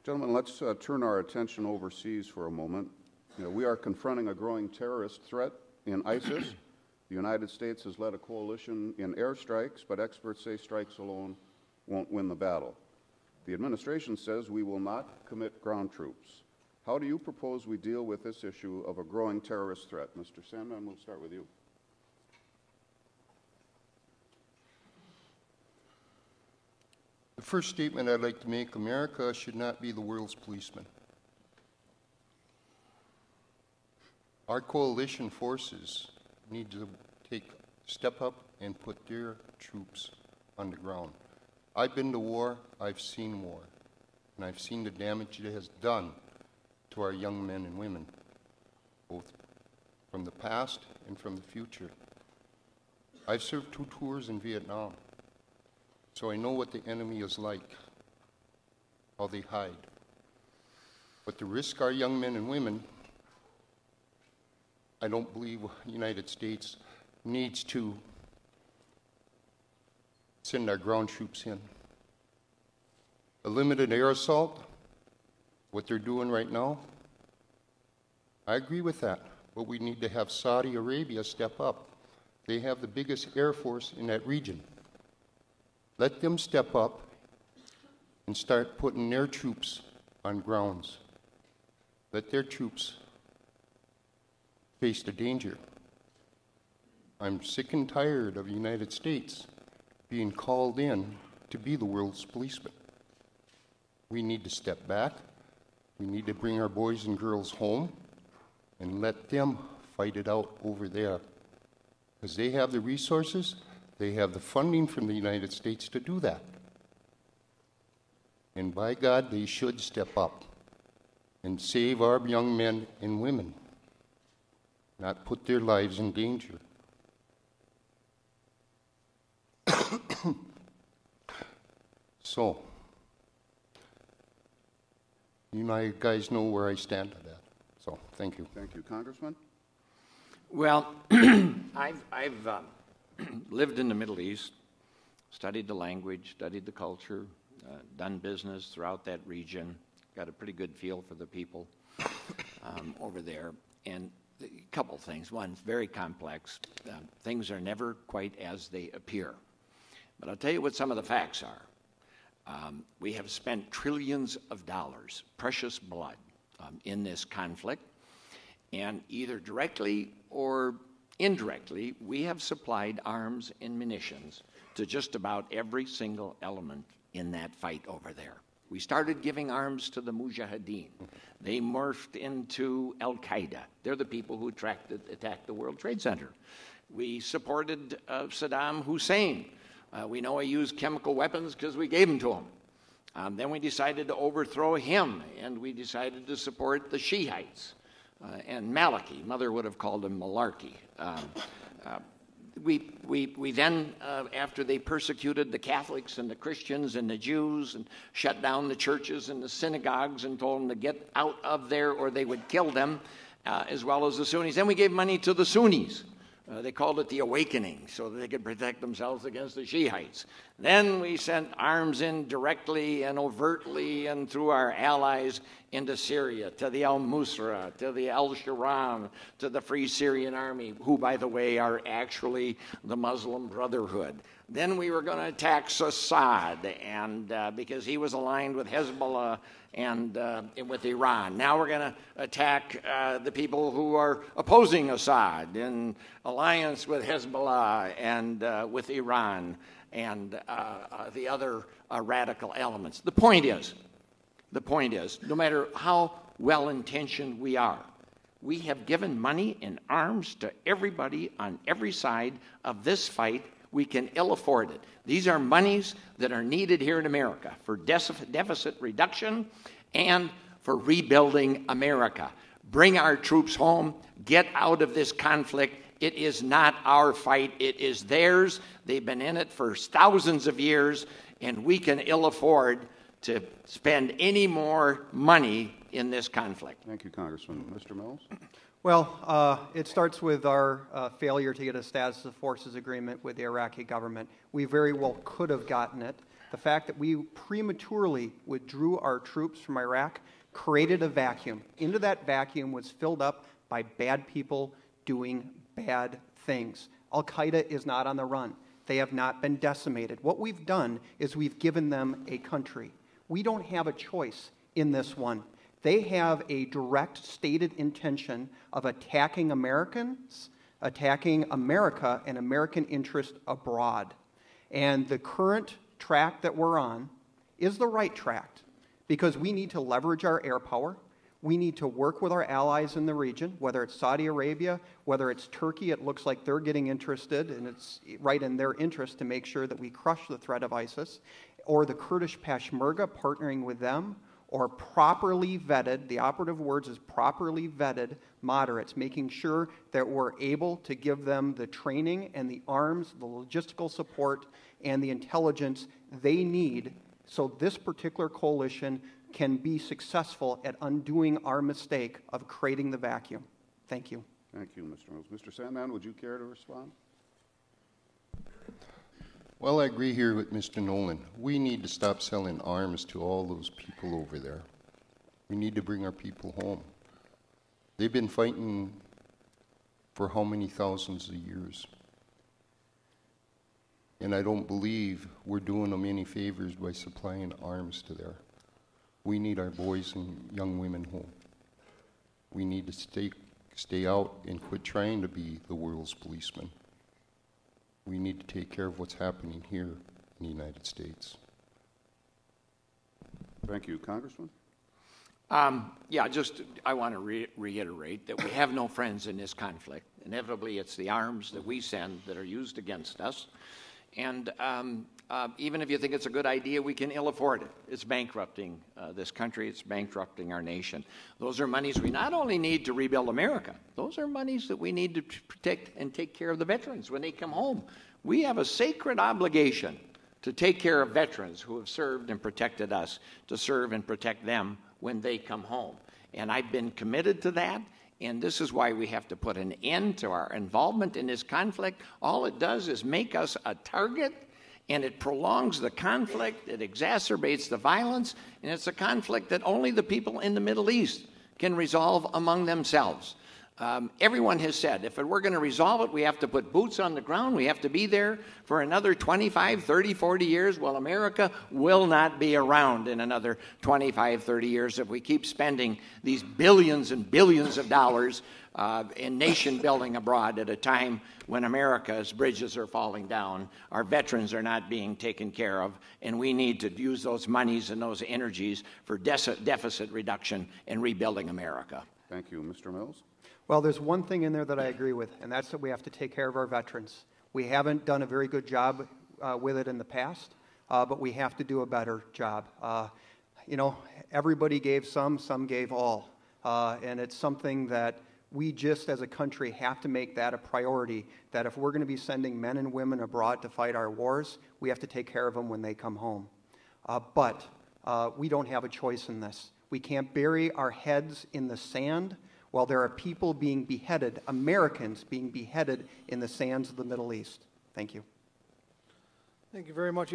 Gentlemen, let's turn our attention overseas for a moment. We are confronting a growing terrorist threat in ISIS. The United States has led a coalition in airstrikes, but experts say strikes alone won't win the battle. The administration says we will not commit ground troops. How do you propose we deal with this issue of a growing terrorist threat? Mr. Sandman, we'll start with you. The first statement I'd like to make, America should not be the world's policeman. Our coalition forces need to step up and put their troops on the ground. I've been to war, I've seen war, and I've seen the damage it has done to our young men and women, both from the past and from the future. I've served 2 tours in Vietnam, so I know what the enemy is like, how they hide. But to risk our young men and women, I don't believe the United States needs to send our ground troops in. A limited air assault, what they're doing right now, I agree with that, but we need to have Saudi Arabia step up. They have the biggest air force in that region. Let them step up and start putting their troops on grounds. Let their troops face the danger. I'm sick and tired of the United States being called in to be the world's policeman. We need to step back. We need to bring our boys and girls home and let them fight it out over there. Because they have the resources, they have the funding from the United States to do that. And by God, they should step up and save our young men and women, not put their lives in danger. So, you guys know where I stand on that. So, thank you. Thank you. Congressman? Well, I've lived in the Middle East, studied the language, studied the culture, done business throughout that region, got a pretty good feel for the people over there. And a couple things. One, it's very complex. Things are never quite as they appear. But I'll tell you what some of the facts are. We have spent trillions of dollars, precious blood, in this conflict. And either directly or indirectly, we have supplied arms and munitions to just about every single element in that fight over there. We started giving arms to the Mujahideen. They morphed into Al-Qaeda. They're the people who attacked the World Trade Center. We supported Saddam Hussein. We know he used chemical weapons because we gave them to him. Then we decided to overthrow him, and we decided to support the Shiites and Maliki. Mother would have called him Malarkey. We then, after they persecuted the Catholics and the Christians and the Jews and shut down the churches and the synagogues and told them to get out of there or they would kill them, as well as the Sunnis. Then we gave money to the Sunnis. They called it the awakening, so that they could protect themselves against the Shiites. Then we sent arms in directly and overtly and through our allies into Syria, to the al-Nusra, to the al-Sharam, to the Free Syrian Army, who, by the way, are actually the Muslim Brotherhood. Then we were going to attack Assad, and because he was aligned with Hezbollah and with Iran. Now we're going to attack the people who are opposing Assad in alliance with Hezbollah and with Iran and the other radical elements. The point is, no matter how well-intentioned we are, we have given money and arms to everybody on every side of this fight. We can ill afford it. These are monies that are needed here in America for deficit reduction and for rebuilding America. Bring our troops home. Get out of this conflict. It is not our fight. It is theirs. They've been in it for thousands of years, and we can ill afford to spend any more money in this conflict. Thank you, Congressman. Mr. Mills? Well, it starts with our failure to get a status of forces agreement with the Iraqi government. We very well could have gotten it. The fact that we prematurely withdrew our troops from Iraq created a vacuum. Into that vacuum was filled up by bad people doing bad things. Al-Qaeda is not on the run. They have not been decimated. What we've done is we've given them a country. We don't have a choice in this one. They have a direct stated intention of attacking Americans, attacking America and American interest abroad. And the current track that we're on is the right track because we need to leverage our air power. We need to work with our allies in the region, whether it's Saudi Arabia, whether it's Turkey. It looks like they're getting interested, and it's right in their interest to make sure that we crush the threat of ISIS, or the Kurdish Peshmerga, partnering with them, or properly vetted, the operative words is properly vetted moderates, making sure that we're able to give them the training and the arms, the logistical support, and the intelligence they need so this particular coalition can be successful at undoing our mistake of creating the vacuum. Thank you. Thank you, Mr. Mills. Mr. Sandman, would you care to respond? Well, I agree here with Mr. Nolan. We need to stop selling arms to all those people over there. We need to bring our people home. They've been fighting for how many thousands of years? And I don't believe we're doing them any favors by supplying arms to there. We need our boys and young women home. We need to stay out and quit trying to be the world's policeman. We need to take care of what's happening here in the United States. Thank you. Congressman? I want to reiterate that we have no friends in this conflict. Inevitably, it's the arms that we send that are used against us. And even if you think it's a good idea, we can ill afford it. It's bankrupting this country. It's bankrupting our nation. Those are monies we not only need to rebuild America, those are monies that we need to protect and take care of the veterans when they come home. We have a sacred obligation to take care of veterans who have served and protected us, to serve and protect them when they come home. And I've been committed to that. And this is why we have to put an end to our involvement in this conflict. All it does is make us a target, and it prolongs the conflict, it exacerbates the violence, and it's a conflict that only the people in the Middle East can resolve among themselves. Everyone has said, if we're going to resolve it, we have to put boots on the ground. We have to be there for another 25, 30, 40 years. Well, America will not be around in another 25, 30 years if we keep spending these billions and billions of dollars in nation building abroad at a time when America's bridges are falling down, our veterans are not being taken care of, and we need to use those monies and those energies for deficit reduction and rebuilding America. Thank you. Mr. Mills? Well, there's one thing in there that I agree with, and that's that we have to take care of our veterans. We haven't done a very good job with it in the past, but we have to do a better job. Everybody gave some gave all. And it's something that we just as a country have to make that a priority, that if we're going to be sending men and women abroad to fight our wars, we have to take care of them when they come home. But we don't have a choice in this. We can't bury our heads in the sand while there are people being beheaded, Americans being beheaded in the sands of the Middle East. Thank you. Thank you very much.